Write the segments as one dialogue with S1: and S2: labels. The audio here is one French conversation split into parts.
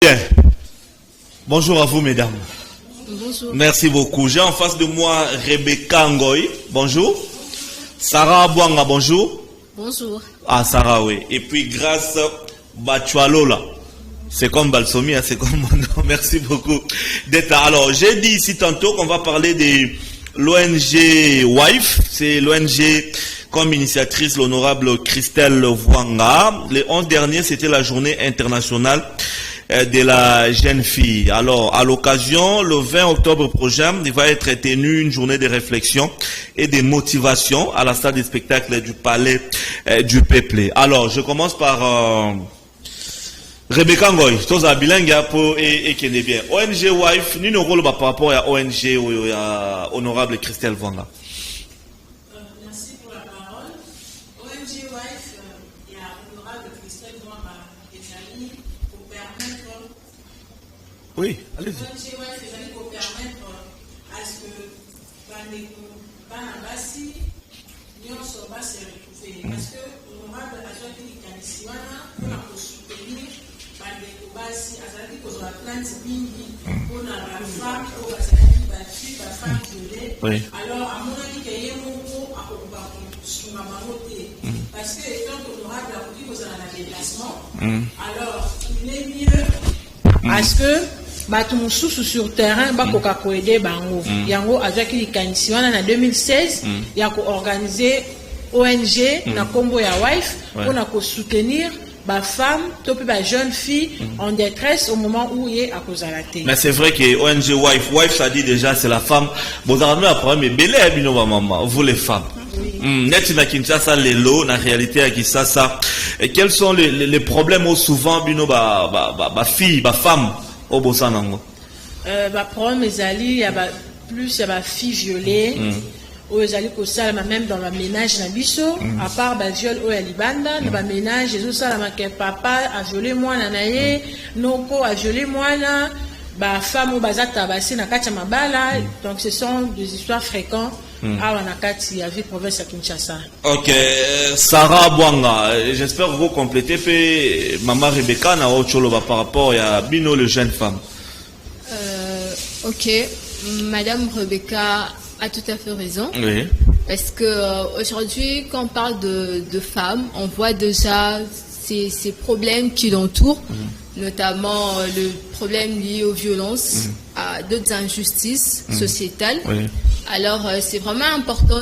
S1: Bien. Bonjour à vous, mesdames.
S2: Bonjour.
S1: Merci beaucoup. J'ai en face de moi Rebecca Ngoy. Bonjour. Sarah Bouanga, bonjour.
S2: Bonjour.
S1: Ah, Sarah, oui. Et puis, Grâce Bachualola. C'est comme Balsomi, hein, c'est comme mon nom. Merci beaucoup d'être là. Alors, j'ai dit ici tantôt qu'on va parler de l'ONG WIFE. C'est l'ONG comme initiatrice l'honorable Christelle Vouanga. Le 11 dernier, c'était la journée internationale de la jeune fille. Alors, à l'occasion, le 20 octobre prochain, il va être tenu une journée de réflexion et de motivation à la salle de spectacle du Palais du Peuple. Alors, je commence par Rebecca Ngoy, tous à bilingue et qui est bien. ONG WIFE, nous nous rôle par rapport à ONG ou à honorable Christelle Vouanga.
S3: Merci pour la parole. ONG WIFE, il y a honorable Christelle Vouanga et Jali pour permettre.
S1: Oui, allez-y.
S3: ONG WIFE et Jali pour permettre à ce que Banabasi, nous sommes se retrouver. Parce que honorable Ajaki Kanisiwana, on a pour soutenir Banabasi, Azali pour la plante Bindi, on a la femme, on a Azali battue, la femme violée.
S1: Oui.
S3: Alors, à mon avis, il y a un mot à parce que étant honorable à vous dire dans le déplacement, alors il est mieux parce que bateau sur terrain bakoka ko aider bango yango avec likanisi wana na 2016 il a organisé ONG na kombo ya WIFE pour na ko soutenir ba femme topé ba jeune fille en détresse au moment où il est à cause de la télé.
S1: Mais c'est vrai que ONG WIFE ça dit déjà c'est la femme. Vous avez un problème mais belé bino maman vous les femmes. Net na Kinshasa les lots na réalité à Kinshasa. Et quels sont les problèmes au souvent bino ba fille ba femme au Bosanango?
S3: Ba problème ezali ya ba plus ya ba fille violée. Ou ezali ko sala même dans le ménage na biso à part ba viol o ya libanda na ba ménage ezo sala ma ke papa a violé mwana na ye noko a violé mwana ba femme ou bazata basi na kati mabala donc ce sont des histoires fréquentes à Wanakati la ville province à Kinshasa.
S1: OK, Sarah Bouanga, j'espère vous compléter pe maman Rebecca na ocholo par rapport à bino le jeune femme.
S2: OK, madame Rebecca a tout à fait raison.
S1: Oui.
S2: Parce que aujourd'hui, quand on parle de femmes, on voit déjà ces problèmes qui l'entourent, notamment le problème lié aux violences, à d'autres injustices sociétales. Oui. Alors, c'est vraiment important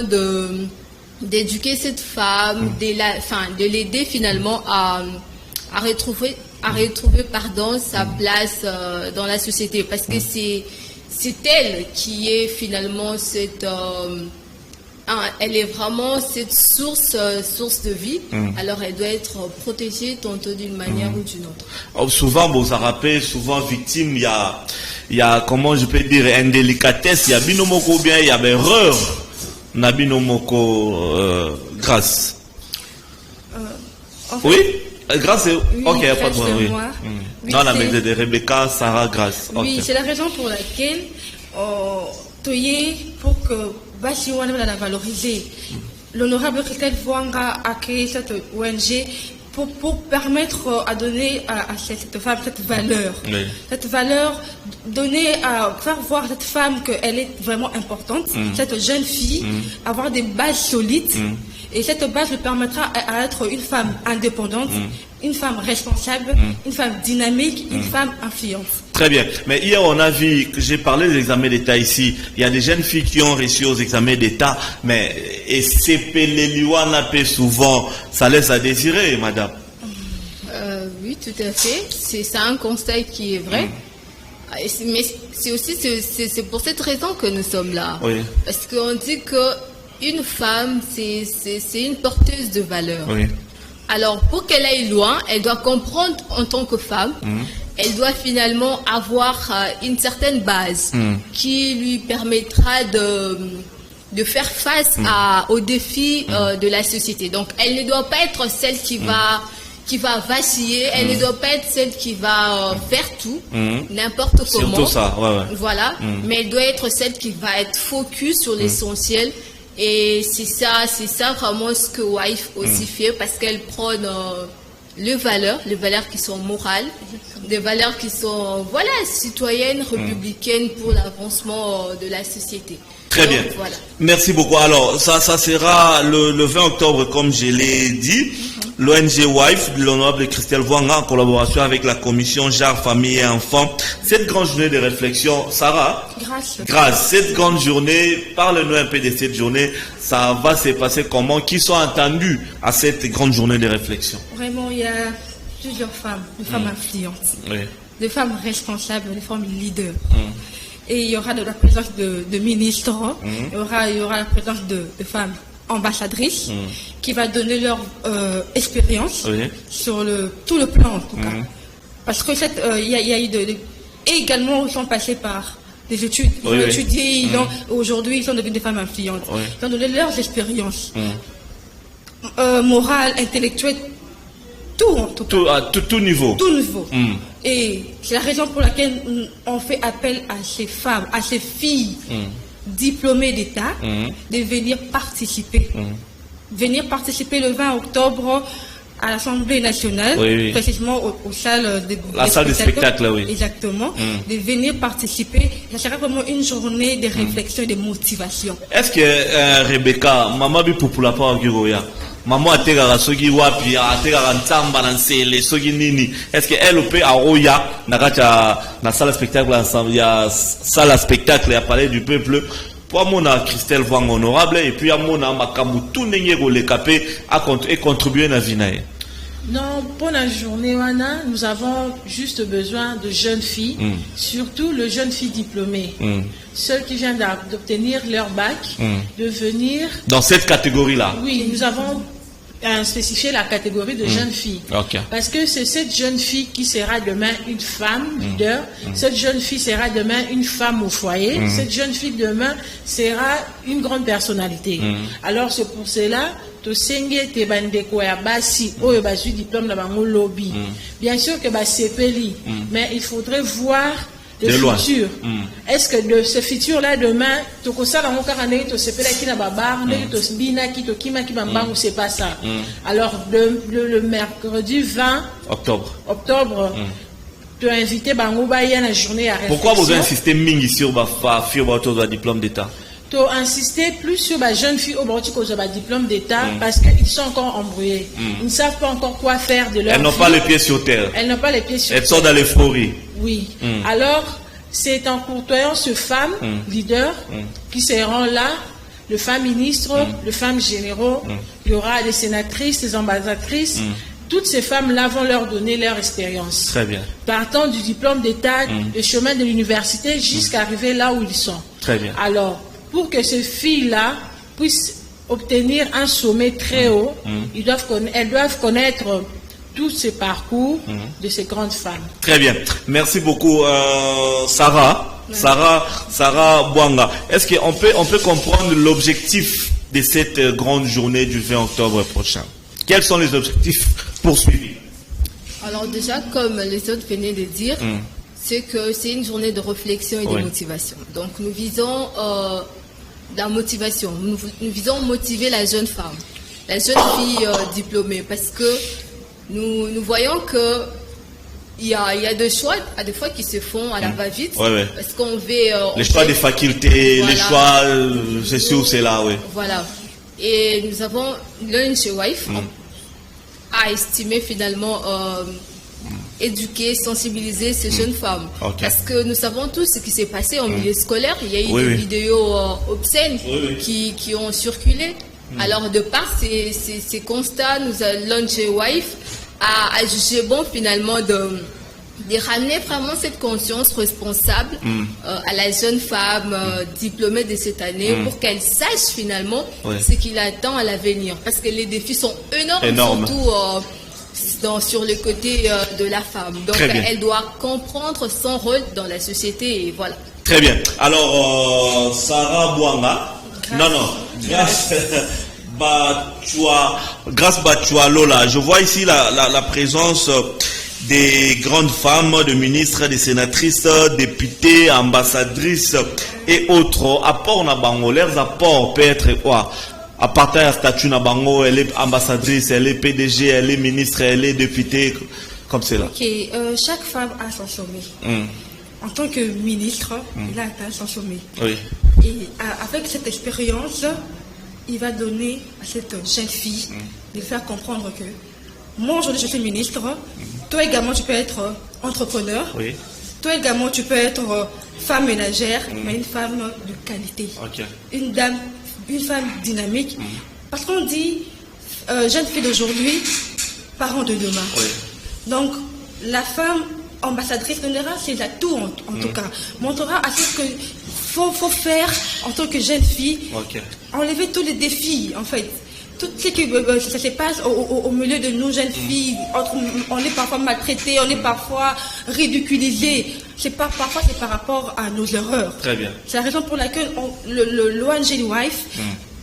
S2: d'éduquer cette femme, de l'aider finalement à retrouver sa place dans la société. Parce que c'est elle qui est finalement elle est vraiment cette source de vie. Alors elle doit être protégée tantôt d'une manière ou d'une autre.
S1: Oh, souvent, vous rappelez, souvent victime, il y a comment je peux dire, indélicatesse, il y a binomoko ou bien il y a erreur. Na binomoko grâce. En fait, oui? Grâce, oui, ok, pas de problème. Oui. Non, la maison de Rebecca, Sarah, grâce.
S4: Oui, okay. C'est la raison pour laquelle pour que Bashi Wana la valoriser. L'honorable Christelle Vouanga a créé cette ONG pour permettre à donner à cette femme cette valeur. Oui. Cette valeur, faire voir cette femme qu'elle est vraiment importante, cette jeune fille, avoir des bases solides. Et cette base lui permettra à être une femme indépendante, une femme responsable, une femme dynamique, une femme influente.
S1: Très bien. Mais hier, on a vu que j'ai parlé des examens d'État ici. Il y a des jeunes filles qui ont réussi aux examens d'État, mais souvent, ça laisse à désirer, madame.
S2: Oui, tout à fait. C'est un constat qui est vrai. Mais c'est aussi pour cette raison que nous sommes là. Oui. Parce qu'on dit que une femme, c'est une porteuse de valeurs. Oui. Alors, pour qu'elle aille loin, elle doit comprendre en tant que femme, elle doit finalement avoir une certaine base qui lui permettra de faire face aux défis de la société. Donc, elle ne doit pas être celle qui va vaciller, elle ne doit pas être celle qui va faire tout, n'importe comment.
S1: Surtout ça, ouais.
S2: Voilà, mais elle doit être celle qui va être focus sur l'essentiel. Et c'est ça vraiment ce que WIFE aussi fait, parce qu'elle prône les valeurs qui sont morales, des valeurs qui sont, voilà, citoyennes, républicaines pour l'avancement de la société.
S1: Très bien. Voilà. Merci beaucoup. Alors, ça sera le 20 octobre, comme je l'ai dit. L'ONG WIFE, l'honorable Christelle Vwanga, en collaboration avec la commission Genre, Famille et Enfants. Cette grande journée de réflexion, Sarah, grâce. Cette grande journée, parle-nous un peu de cette journée. Ça va se passer comment? Qui sont entendus à cette grande journée de réflexion?
S4: Vraiment, il y a plusieurs femmes, des femmes influentes, des femmes responsables, des femmes leaders. Et il y aura de la présence de ministres, il y aura la présence de femmes ambassadrices qui va donner leur expérience sur tout le plan en tout cas. Parce que il y a eu et également ils sont passés par des études, ils ont étudié, aujourd'hui ils sont devenus des femmes influentes. Ils ont donné leurs expériences morales, intellectuelles, tout en tout cas.
S1: À tout niveau.
S4: Tout niveau. Et c'est la raison pour laquelle on fait appel à ces femmes, à ces filles diplômées d'État de venir participer. Venir participer le 20 octobre à l'Assemblée nationale, précisément aux salles de
S1: spectacle.
S4: Exactement. De venir participer. Ça sera vraiment une journée de réflexion et de motivation.
S1: Est-ce que Rebecca, maman bi popula pa giroya? Maman ategara sogi wapi ategara ntsamba na nsele sogi nini? Est-ce que elle peut aroya na salle spectacle ensemble? Il y a salle spectacle à Palais du Peuple. Pour mon Christelle Vwanga honorable et puis à mon makamu tout n'engé le capé et contribuer à la vie.
S3: Non, pour la journée, nous avons juste besoin de jeunes filles, surtout les jeunes filles diplômées, celles qui viennent d'obtenir leur bac, de venir...
S1: Dans cette catégorie-là?
S3: Oui, nous avons spécifié la catégorie de jeunes filles. Parce que c'est cette jeune fille qui sera demain une femme leader, cette jeune fille sera demain une femme au foyer, cette jeune fille demain sera une grande personnalité. Alors c'est pour cela... Bien sûr que mais il faudrait voir le futur. Est-ce que de ce futur-là demain, c'est pas ça. Alors le mercredi 20 octobre, tu as invité Bangouba à la journée à réflexion.
S1: Pourquoi vous insistez sur le diplôme d'État?
S3: Tu as insisté plus sur les jeunes filles au diplôme d'État parce qu'ils sont encore embrouillés. Ils ne savent pas encore quoi faire de leur vie.
S1: Elles n'ont pas les pieds sur terre.
S3: Elles n'ont pas les pieds sur terre.
S1: Elles sont dans l'euphorie.
S3: Oui. Alors, c'est en courtoyant ces femmes leaders qui seront là, les femmes ministres, les femmes généraux, il y aura des sénatrices, des ambassadrices. Toutes ces femmes-là vont leur donner leur expérience.
S1: Très bien.
S3: Partant du diplôme d'État, le chemin de l'université, jusqu'à arriver là où ils sont.
S1: Très bien.
S3: Alors, pour que ces filles-là puissent obtenir un sommet très haut, elles doivent connaître tous ces parcours de ces grandes femmes.
S1: Très bien. Merci beaucoup, Sarah. Sarah Vwanga. Est-ce qu'on peut comprendre l'objectif de cette grande journée du 20 octobre prochain? Quels sont les objectifs poursuivis?
S2: Alors déjà, comme les autres venaient de dire, c'est que c'est une journée de réflexion et de motivation. Donc nous visons la motivation. Nous visons motiver la jeune femme, la jeune fille diplômée, parce que nous voyons que il y a des choix à des fois qui se font à la va-vite, parce qu'on veut
S1: les choix des facultés, les choix c'est sûr c'est là,
S2: Voilà. Et nous avons l'ONG WIFE a estimé finalement éduquer, sensibiliser ces jeunes femmes. Parce que nous savons tous ce qui s'est passé en milieu scolaire. Il y a eu des vidéos obscènes qui ont circulé. Alors, de par ces constats, l'ONG WIFE a jugé bon finalement de ramener vraiment cette conscience responsable à la jeune femme diplômée de cette année pour qu'elle sache finalement ce qui l'attend à l'avenir. Parce que les défis sont énormes. Surtout sur le côté de la femme. Donc elle doit comprendre son rôle dans la société et voilà.
S1: Très bien. Alors Sarah Vwanga, grâce Bachua Lola, je vois ici la présence des grandes femmes, de ministres, des sénatrices, députés, ambassadrices et autres. Apports na bango, leurs apports peut être quoi? À partir de statut na bango, elle est ambassadrice, elle est PDG, elle est ministre, elle est députée. comme c'est là.
S4: Ok, chaque femme a son sommet. En tant que ministre, il a atteint son sommet.
S1: Oui.
S4: Et avec cette expérience, il va donner à cette jeune fille de faire comprendre que moi aujourd'hui je suis ministre, toi également tu peux être entrepreneur,
S1: oui.
S4: Toi également tu peux être femme ménagère, mais une femme de qualité.
S1: Okay.
S4: Une femme dynamique. Parce qu'on dit jeune fille d'aujourd'hui, parents de demain.
S1: Oui.
S4: Donc la femme ambassadrice donnera ses atouts en tout cas, montrera à ce que faut faire en tant que jeune fille, enlever tous les défis en fait. Tout ce qui ça se passe au milieu de nous jeunes filles, on est parfois maltraités, on est parfois ridiculisés. Parfois c'est par rapport à nos erreurs.
S1: Très bien.
S4: C'est la raison pour laquelle l'ONG Wife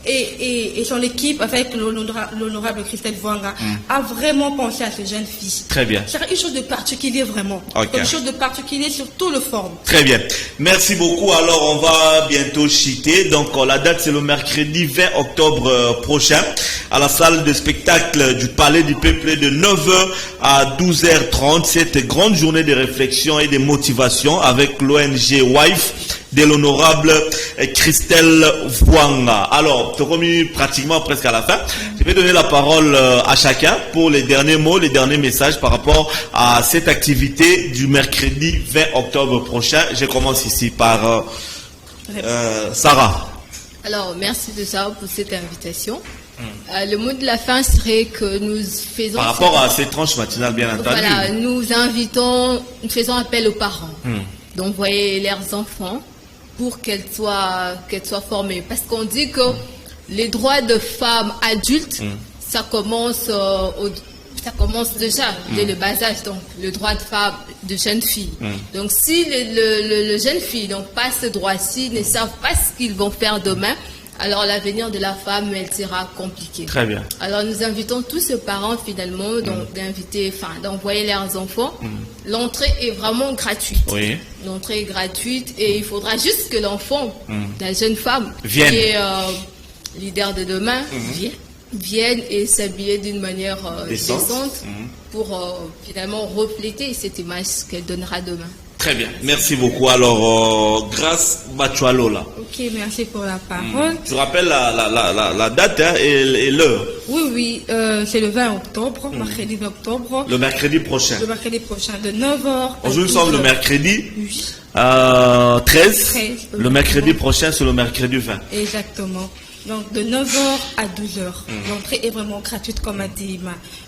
S4: et son équipe avec l'honorable Christelle Vwanga a vraiment pensé à ces jeunes filles.
S1: Très bien.
S4: C'est une chose de particulier vraiment. Une chose de particulier sur tout le forum.
S1: Très bien. Merci beaucoup. Alors on va bientôt chiter. Donc la date c'est le mercredi 20 octobre prochain à la salle de spectacle du Palais du Peuple de 9h à 12h30. Cette grande journée de réflexion et de motivation avec l'ONG Wife de l'honorable Christelle Vwanga. Alors, tu as remis pratiquement presque à la fin. Je vais donner la parole à chacun pour les derniers mots, les derniers messages par rapport à cette activité du mercredi 20 octobre prochain. Je commence ici par Sarah.
S2: Alors, merci déjà pour cette invitation. Le mot de la fin serait que nous faisons...
S1: Par rapport à cette tranche matinale, bien entendu.
S2: Voilà, nous faisons appel aux parents d'envoyer leurs enfants pour qu'elles soient formées. Parce qu'on dit que les droits de femmes adultes, ça commence déjà dès le bas âge, donc le droit de femme, de jeune fille. Donc si le jeune fille n'ont pas ce droit-ci, ne savent pas ce qu'ils vont faire demain, alors l'avenir de la femme, elle sera compliquée.
S1: Très bien.
S2: Alors nous invitons tous ces parents finalement d'envoyer leurs enfants. L'entrée est vraiment gratuite. Oui. L'entrée est gratuite et il faudra juste que l'enfant, la jeune femme, qui est leader de demain, vienne et s'habiller d'une manière décente pour finalement refléter cette image qu'elle donnera demain.
S1: Très bien, merci beaucoup. Alors, Grâce Bachualola.
S4: Ok, merci pour la parole.
S1: Tu rappelles la date et l'heure?
S4: Oui, c'est le 20 octobre, mercredi 20 octobre.
S1: Le mercredi prochain.
S4: Le mercredi prochain, de 9h.
S1: Aujourd'hui, nous sommes le mercredi 13. Le mercredi prochain, c'est le mercredi 20.
S4: Exactement. Donc, de 9h à 12h. L'entrée est vraiment gratuite, comme a dit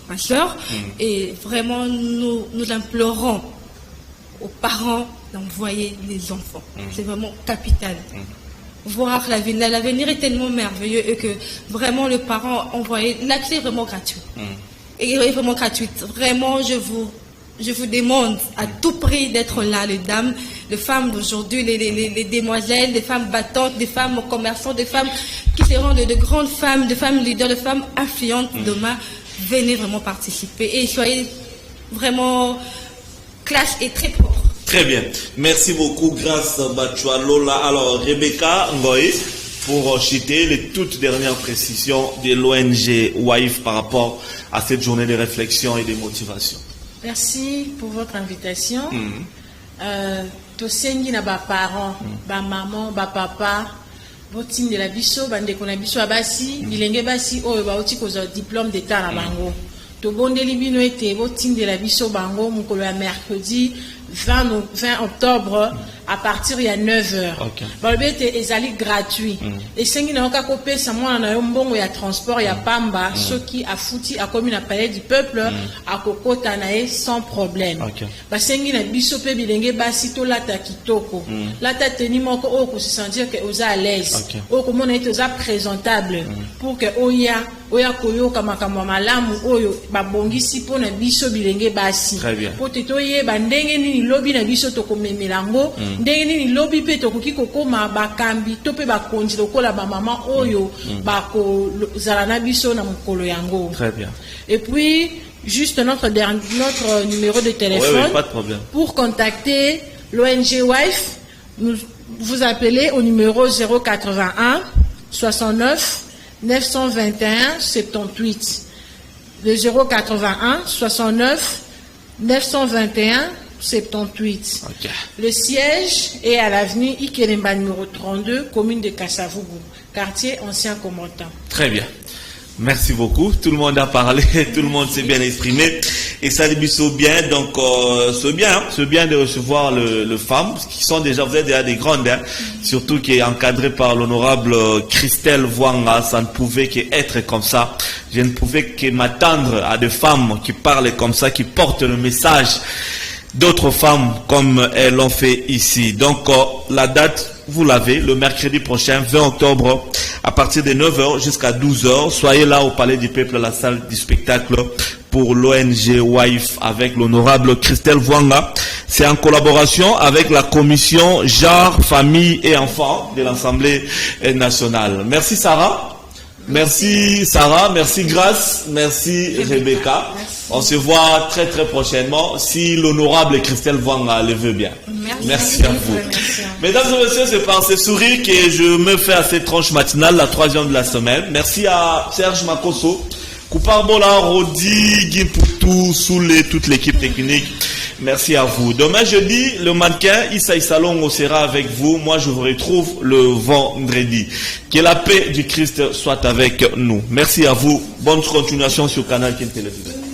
S4: ma soeur. Et vraiment, nous implorons aux parents d'envoyer les enfants. C'est vraiment capital. Voir l'avenir est tellement merveilleux et que vraiment le parent envoyé, l'accès est vraiment gratuit. Et est vraiment gratuit. Vraiment, je vous demande à tout prix d'être là, les dames, les femmes d'aujourd'hui, les demoiselles, les femmes battantes, des femmes commerçantes, des femmes qui seront de grandes femmes, de femmes leaders, de femmes influentes demain. Venez vraiment participer et soyez vraiment classe et très propre.
S1: Très bien. Merci beaucoup, Grâce Bachualola. Alors, Rebecca Ngoy, pour citer les toutes dernières précisions de l'ONG WIFE par rapport à cette journée de réflexion et de motivation.
S3: Merci pour votre invitation. Tosengi na ba parents, ba maman, ba papa, botine de la biso, bande ko na biso abasi, bilenge basi oyo ba oti ko diplôme d'état na bango. To bondeli bino ete botine de la biso bango mukolo ya mercredi 20 octobre à partir de 9h. Balbete ezali gratuit. Et sengi na oka kopesa mwana na yo mbongo ya transport ya pamba soki afuti akomi na palais du peuple akokota na ye sans problème. Ba sengi na biso pe bilenge basi to lata kitoko. Lata teni moko o ko se sentir que oza à l'aise. O ko mona ete oza présentable pour que oya koyoka makambo malamu oyo babongisi po na biso bilenge basi. Po te toye ba ndenge nini lobi na biso to komemelango ndenge nini lobi pe to koki kokoma bakambi to pe bakonzi lokola ba mama oyo bako zala na biso na mokolo yango.
S1: Très bien.
S3: Et puis juste notre numéro de téléphone
S1: pas de problème.
S3: Pour contacter l'ONG WIFE, vous appelez au numéro 081 69 921 78. Le 081 69 921 78.
S1: Okay.
S3: Le siège est à l'avenue Ikelemba numéro 32, commune de Kassavubu, quartier ancien combattant.
S1: Très bien. Merci beaucoup. Tout le monde a parlé, tout le monde s'est bien exprimé. Et ça débute bien. Donc, c'est bien de recevoir le femmes qui sont déjà, vous êtes déjà des grandes, hein, surtout qui est encadré par l'honorable Christelle Vwanga. Ça ne pouvait qu'être comme ça. Je ne pouvais que m'attendre à des femmes qui parlent comme ça, qui portent le message d'autres femmes comme elles l'ont fait ici. Donc, la date, vous l'avez, le mercredi prochain, 20 octobre, à partir de 9h jusqu'à 12h. Soyez là au Palais du Peuple, à la salle du spectacle, pour l'ONG WIFE avec l'honorable Christelle Vwanga. C'est en collaboration avec la commission Genre, Famille et Enfants de l'Assemblée nationale. Merci Sarah. Merci Sarah, merci Grace, merci Rebecca. On se voit très très prochainement si l'honorable Christelle Vwanga le veut bien. Merci à vous. Mesdames et messieurs, c'est par ces sourires que je me fais à cette tranche matinale, la 3e de la semaine. Merci à Serge Makoso, Couparbola, Rodi, Guimputu, Soule, toute l'équipe technique. Merci à vous. Demain jeudi, le mannequin Issa Issalongo sera avec vous. Moi, je vous retrouve le vendredi. Que la paix du Christ soit avec nous. Merci à vous. Bonne continuation sur Canal Kin Télévision.